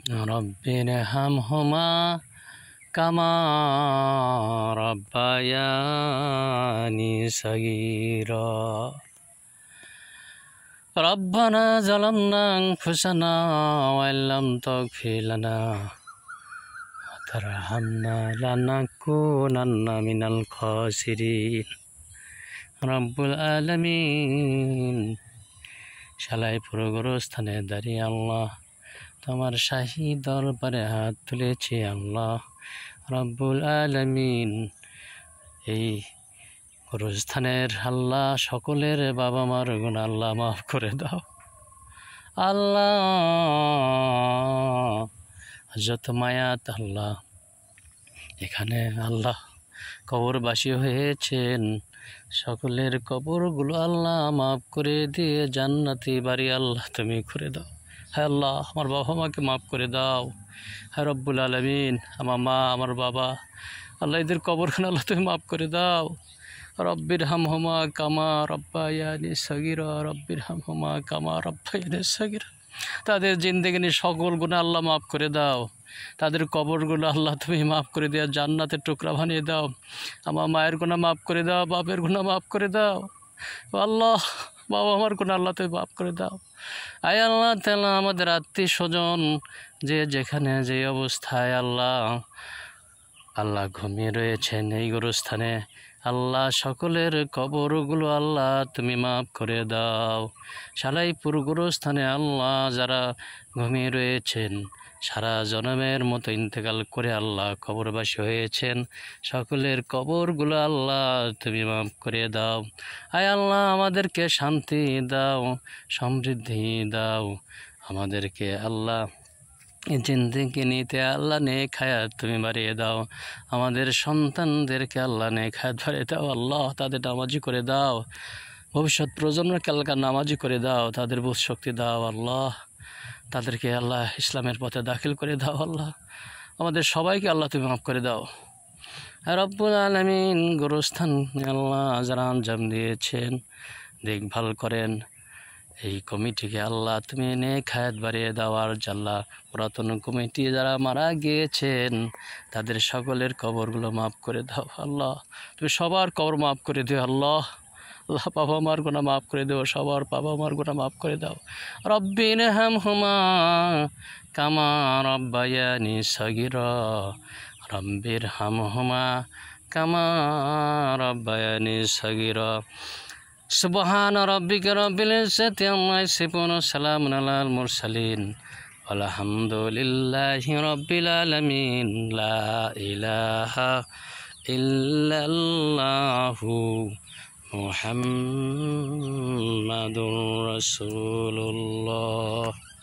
رب ارحمهما كما ربياني صغيرا ربنا ظلمنا أنفسنا وإن لم تغفر لنا وترحمنا لنكونن من الخاسرين رب العالمين শালাইপুর গোরস্থানে দাঁড়িয়ে আল্লাহ তোমার শাহী দরবারে হাত তুলেছি আল্লাহ রব্বুল আলামিন। এই গোরস্থানের আল্লাহ সকলের বাবা মার গুনাহ আল্লাহ মাফ করে দাও আল্লাহ। যত মায়াত আল্লাহ এখানে আল্লাহ কবরবাসী হয়েছেন সকলের কবরগুলো আল্লাহ মাফ করে দিয়ে জান্নাতি বাড়ি আল্লাহ তুমি করে দাও। হ্যাঁ আল্লাহ আমার বাবা মাকে মাফ করে দাও। হ্যাঁ রব্বুল আলামিন আমার মা আমার বাবা আল্লাহ এদের কবরখানা আল্লাহ তুমি মাফ করে দাও। রব্বির হামহুমা কামা রব্বায়ানি সগীরা রব্বির হামহুমা কামা রব্বায়ানি সগীরা। তাদের জিন্দেগির সকল গুনাহ আল্লাহ মাফ করে দাও। তাদের কবরগুলো আল্লাহ তুমি মাফ করে দেওয়া জান্নাতের টুকরা বানিয়ে দাও। আমার মায়ের গুনাহ মাফ করে দাও, বাপের গুনাহ মাফ করে দাও আল্লাহ। বাবা আমার গুনাহ আল্লাহ তুমি মাফ করে দাও। আয় আল্লাহ তাআলা আমাদের আত্মীয় স্বজন যে যেখানে যে অবস্থায় আল্লাহ আল্লাহ ঘুমিয়ে রয়েছেন এই গোরস্থানে আল্লাহ সকলের কবরগুলো আল্লাহ তুমি মাফ করে দাও। শালাইপুর গোরস্থানে আল্লাহ যারা ঘুমিয়ে রয়েছেন সারা জনমের মতো ইন্তেকাল করে আল্লাহ কবরবাসী হয়েছেন সকলের কবরগুলো আল্লাহ তুমি মাফ করে দাও। আয় আল্লাহ আমাদেরকে শান্তি দাও, সমৃদ্ধি দাও, আমাদেরকে আল্লাহ জিন্দেগি নিতে আল্লাহ নেক হায়াত তুমি বাড়িয়ে দাও। আমাদের সন্তানদেরকে আল্লাহ নেক হায়াত বাড়িয়ে দাও আল্লাহ। তাদের নামাজি করে দাও, ভবিষ্যৎ প্রজন্মকে আল্লাহ নামাজি করে দাও, তাদের বুঝ শক্তি দাও আল্লাহ। তাদেরকে আল্লাহ ইসলামের পথে দাখিল করে দাও আল্লাহ। আমাদের সবাইকে আল্লাহ তুমি মাফ করে দাও। রব্বুল আলামিন গোরস্থান আল্লাহ যারা আঞ্জাম দিয়েছেন দেখভাল করেন এই কমিটিকে আল্লাহ তুমি নেক হায়াত বাড়িয়ে দেওয়ার জাল্লা। পুরাতন কমিটি যারা মারা গিয়েছেন তাদের সকলের কবরগুলো মাফ করে দাও আল্লাহ। তুমি সবার কবর মাফ করে দিও আল্লাহ। আল্লাহ বাবা মার গুনাহ মাফ করে দেও, সবার বাবা মার গুনাহ মাফ করে দাও। রব্বির হামহুমা কামা রব্বায়ানি সগীরা রব্বির হামহুমা কামা রব্বায়ানি সগীরা। সুবহান রাব্বিকা রব্বিল ইজ্জাতি আম্মা ইয়াসিফুন ওয়া সালামুন আলাল মুরসালিন আলহামদুলিল্লাহি রাব্বিল আলামিন। লা ইলাহা ইল্লাল্লাহু মুহাম্মাদুর রাসূলুল্লাহ।